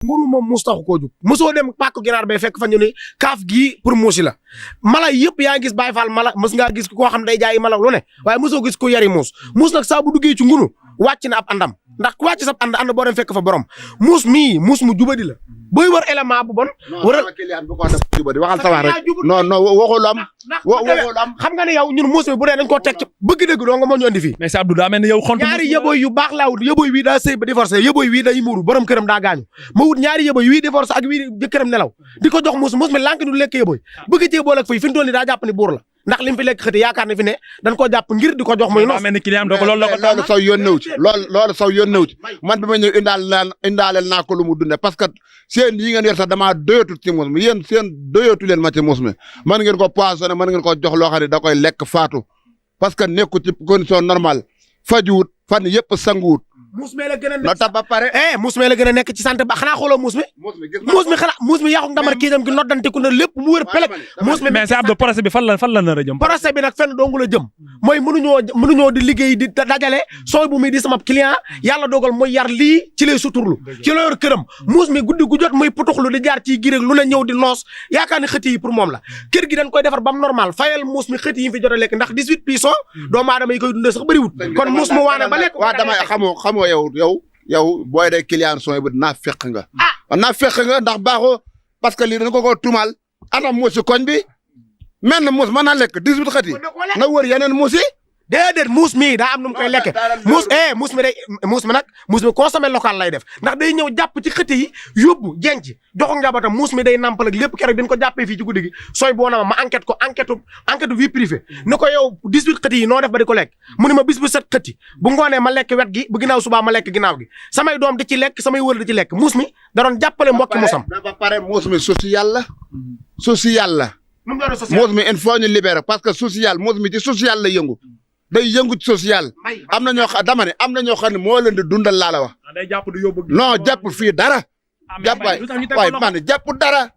nguru moom muus taxu koo jug mosoo dem pàkku ginaar bay fekk fa ñu ne kaaf gii pour muusi la mala yëpp yaa ngi gis Baay Faal mala mos ngaa gis koo xam day jaayi mala lu ne waaye mosoo gis ko yari muus nag saa bu duggee ci ngunu wàcc na ab àndam ndax ku wàcc sab ànd boo dem fekk fa borom muus mu jubadi la booy wër élément bu bon. wëral client bu ko def jubadi waxal sa wax rek non waxul am. waxul am xam nga ne yow ñun muus mi bu dee dañ koo teg ci bëgg dëgg doo nga moo ñu andi fii. mais si Abdou daa mel ni yow xont ñaari yëbooy yu baax laa wut yëbooy wii daa sëy ba divorcé yëbooy wii day muuru borom këram daa gaañu ma wut ñaari yëbooy wii divorcé ak wii jëkkëram nelaw di ko jox muus mi lànk du lekk yëbooy bëgg cee boole ak fii fi mu toll nii daa jàpp ni buur la ndax lim fi lekk xëti yaakaar ne fi ne dañ koo jàpp ngir di ko jox muy nos mel ni client doo ko loolu la ko loolu saw yónneewu ci loolu saw yónneewu ci man bi ma ñëw indaaleel naa ko lu mu dunde parce que seen yi ngeen yor sax damaa doyatul ci muus mi yéen seen doyatu leen ma ci muus mi mën ngeen ko poissonné mën ngeen ko jox loo xam ne da koy lekk faatu parce que nekku ci condition normale fajuwut fan yëpp sanguwut muus mee la gën a nekk no ba pare muus mee la gën a nekk ci santé ba xanaa xooloo muus mi yàqu ndamar kii dem gi noddanteku na lépp mu wër pelek muus mi mais c'est Abdou procès bi fan la nar a jëm procès bi nag fenn dongu la jëm mooy mënuñoo di liggéey di dajale sooy bu muy di sama client yàlla dogal mooy yar lii ci lay suturlu ci la yor këram muus mi guddi gu jot muy putuxlu di jaar ci girég lu ne ñëw di noos yaakaar ni xëti yi pour moom la kër gi dañ koy defar bam normal fayal muus mi xëti yi fi jot a lekk ndax 18 piso doomu aadama yi koy dundee sax bëriwut kon muus mu waane ba lekk waa dama xamoo yow booy de client sooy bu naa fekk nga ndax baaxoo parce que lii dañ ko tumal anam muus si koñ bi mel na muus mën naa lekk 18 xët yi na wër yeneen muus yi déedéet muus mii daa am nu mu koy lekke muus mi nag consommé local lay def ndax day ñëw jàpp ci xëti yi yóbbu jenc joxo njabootam muus mi day nampal ak lépp keroog bi ñu ko jàppee fii ci guddi gi sooy boo na ma enquête ko enquête vie privée ni ko yow 18 xëti yi noo def ba di ko lekk mu ne ma bis bu set xëti bu ngoonee ma lekk wet gi bu ginnaaw subaa ma lekk ginnaaw gi samay doom di ci lekk samay wër di ci lekk muus mi da doon jàppale mbokki muusam ba pare muus mi social la muus mi il faut ñu libérer parce que social muus mi ci social la yëngu day yëngu ci social am na ñoo xam dama ne am na ñoo xam ne moo leen di dundal laa la wax non jàpp fii dara jàpp waay man jàpp dara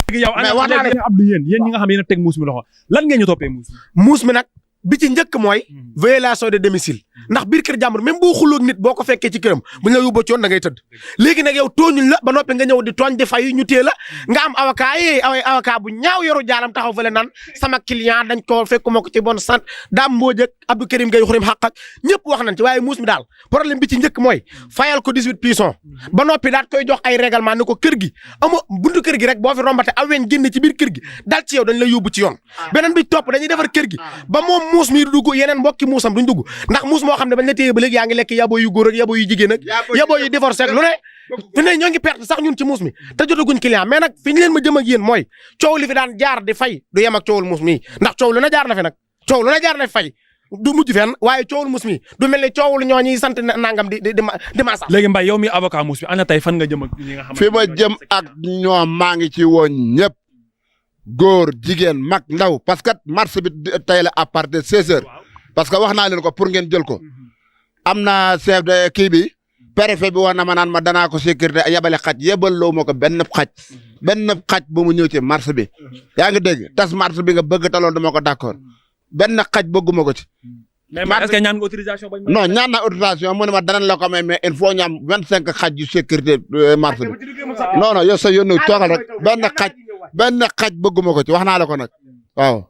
léegi yow mais wax naa la Abdou yéen ñi nga xam ne yéen a teg muus mi loxo lan ngeen ñu toppee muus mi nag bi ci njëkk mooy violation de domicile ndax biir kër jàmbur même boo xulóog nit boo ko fekkee ci këram bu ñu la yóbboo ci yoon da ngay tëdd léegi nag yow tooñuñ la ba noppi nga ñëw di tooñ di fay ñu téye la nga am avocat bu ñaaw yoru jaalam taxaw fële naan sama client dañ ko fekkuma ko ci bon sant daam mbooj ak Abdou Karim Gueye xurim xaq ak ñëpp wax nañ ci waaye muus mi daal problème bi ci njëkk mooy fayal ko 18 piisons ba noppi daat koy jox ay règlement ni ko kër gi amoo buntu kër gi rek boo fi rombate aweñ génn ci biir kër gi dal ci yow dañ la yóbbu ci yoon beneen bi topp dañuy defar kër gi ba moom muus mi dugg yeneen mbokki muusam duñ dugg ndax muus moo xam ne bañ la téye ba léegi yaa ngi lekk yaboo yu góor ak yaboo yu jigéen ak yaboo yu divorcé ak lu ne fi ne ñoo ngi perte sax ñun ci muus mi te jotaguñ client mais nag fi ñu leen ma jëm ak yéen mooy coow li fi daan jaar di fay du yem ak coowul muus mi ndax coow lu na jaar na fi nag coow lu na jaar na fi fay du mujj fenn waaye coowul muus mi du mel ni coowul ñoo ñuy sant nangam di ma sax léegi Mbaye yow mi avocat muus mi ana tey fan nga jëm ak ñi nga xam fi ma jëm ak ñoom maa ngi ci woon ñëpp góor jigéen mag ndaw parce que marché bi tey la à partir de 16 heures parce que wax naa leen ko pour ngeen jël ko am na chef de kii bi préfet bi wax na ma naan ma danaa ko sécurité yabale xaj yebaloo ma ko benn xaj ba mu ñëw ci marché bi yaa ngi dégg tas marché bi nga bëgg taloon dama ko d'accord benn xaj bëgguma ko ci. mais est-ce que ñaan nga autorisation bañ non ñaan naa autorisation mu ne ma danañ la ko may mais il faut ñu am 25 xaj yu sécurité marché bi non yow sa yónnu toogal rek benn xaj bëgguma ko ci wax naa la ko nag waaw.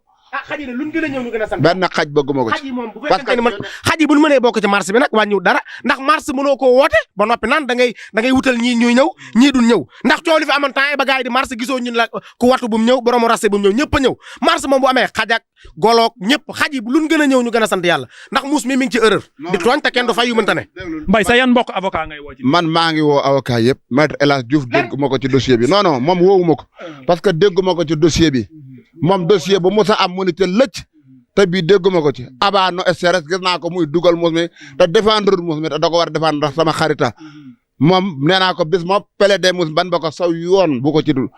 xaj yi de luñ gën a ñëw ñu gën a sant. benn xaj bëgguma ko ci. xaj yi moom bu fekkente ni xaj yi bu ñu mënee bokk ci marché bi nag wàññiwul dara ndax marché mënoo koo woote ba noppi naan da ngay wutal ñii ñuy ñëw ñii duñ ñëw ndax coow li fi amoon temps ba gars yi di marché gisoo ñun la ku wattu bu mu ñëw borom raste bu mu ñëw ñëpp a ñëw marché moom bu amee xajak goloog ñëpp xaj yi luñ gën a ñëw ñu gën a sant yàlla ndax muus mi ngi ci erreur di tooñ te kenn du fay yu mënta ne. Mbaye sa yan mbokk avocat ngay woo ci man maa ngi woo avocat yëpp maître El Hadj Diouf dégguma ko ci dossier bi non moom woowuma ko parce que dégguma ko ci dossier bi moom dossier bu musa am mu ni te lëcc te bii dégguma ko ci aba no stress gis naa ko muy dugal muus mi te défendre muus mi te da ko war a défendre ndax sama xarita moom nee naa ko bis moo plaidé muus ban ba ko saw yoon bu ko ci dul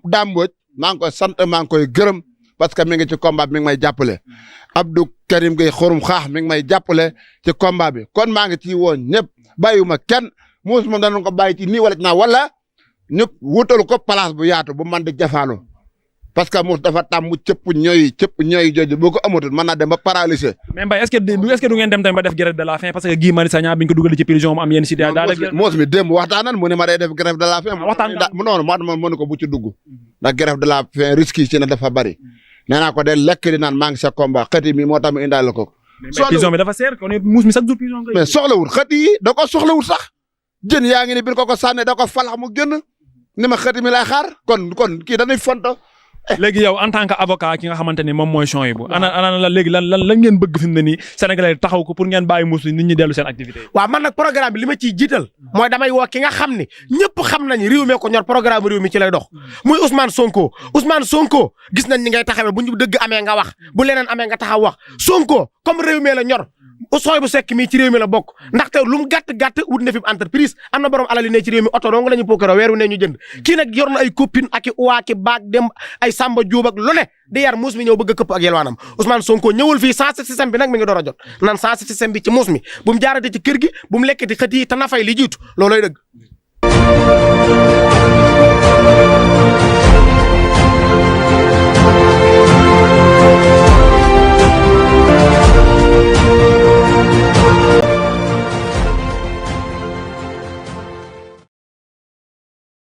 Dame Mbodj maa ngi koy sant maa ngi koy gërëm parce que mi ngi ci combat bi mi ngi may jàppale Abdou Karim Gueye xorum xaax mi ngi may jàppale ci combat bi kon maa ngi ciy woon ñëpp bàyyiwuma kenn muus moom danañ ko bàyyi ci nii wala ci naa wala ñëpp wutalu ko place bu yaatu bu man di jafaaloo parce que muus dafa tàmm cëpp ñooy jooju boo ko amatul mën naa dem ba paralysé. mais Mbaye est-ce que du ngeen dem tamit ba def grève de la faim parce que Guy Marius Sagna bi ñu ko dugal ci prison mu am yenn cité daa def moos mi démb waxtaanan mu ne ma day def grève de la faim. noonu ma mënu ko bu ci dugg. ndax grève de la faim risque yi ci ne dafa bari. nee naa ko de lekk di naan maa ngi sa combat xëti mi moo tax mu indaale ko. prison bi dafa seer kon muus mi chaque jour prison mais soxlawul xët yi da ko soxlawul sax jën yaa ngi ni bir ko sànne da ko falax mu génn ni ma xëti mi lay xaar kon kii dañuy fonto léegi yow en tant que avocat ki nga xamante ni moom mooy Souhaïbou ana la léegi lan ngeen bëgg fi mu ne nii sénégalais taxaw ko pour ngeen bàyyi muus nit ñi dellu seen activité yi. waaw man nag programme bi li ma ciy jiital mooy damay woo ki nga xam ni ñëpp xam nañ réew mi ko ñor programme réew mi ci lay dox muy Ousmane Sonko gis nañ ni ngay taxawee bu ñu dëgg amee nga wax bu leneen amee nga taxaw wax Sonko comme réew mi la ñor Souhaïbou Seck mii ci réew mi la bokk ndaxte lu mu gàtt wut na fi entreprise am na borom alal yi ne ci réew mi oto dong la ñu pookaro weeru ne ñu jënd kii nag yor na ay copine ak i uwaa ki baag dem ay Samba Diop ak lu ne di yar muus mi ñëw bëgg a këpp ak yelwaanam Ousmane Sonko ñëwul fii sens système bi nag mi ngi door a jot nan sens système bi ci muus mi bu mu jaarate ci kër gi bu mu lekkati xët yi te na fay li jiitu looloy dëgg